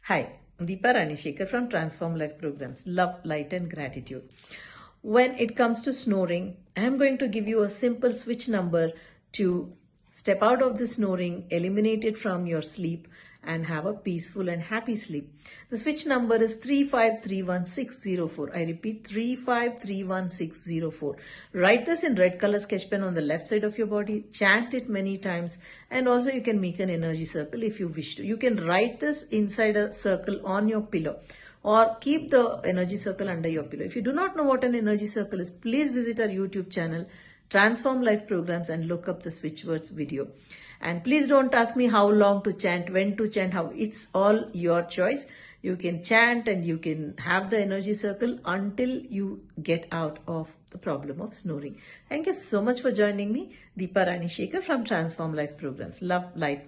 Hi, I'm Deepa Rani Shekhar from Transform Life Programs. Love, light, and gratitude. When it comes to snoring, I'm going to give you a simple switch number to step out of the snoring, eliminate it from your sleep, and have a peaceful and happy sleep. The switch number is 3531604. I repeat, 3531604. Write this in red color sketch pen on the left side of your body. Chant it many times, and also you can make an energy circle if you wish to. You can write this inside a circle on your pillow, or keep the energy circle under your pillow. If you do not know what an energy circle is, please visit our YouTube channel, Transform Life Programs, and look up the switch words video. And please don't ask me how long to chant, when to chant, how. It's all your choice. You can chant and you can have the energy circle until you get out of the problem of snoring. Thank you so much for joining me. Deepa Rani Shekhar from Transform Life Programs. Love, light,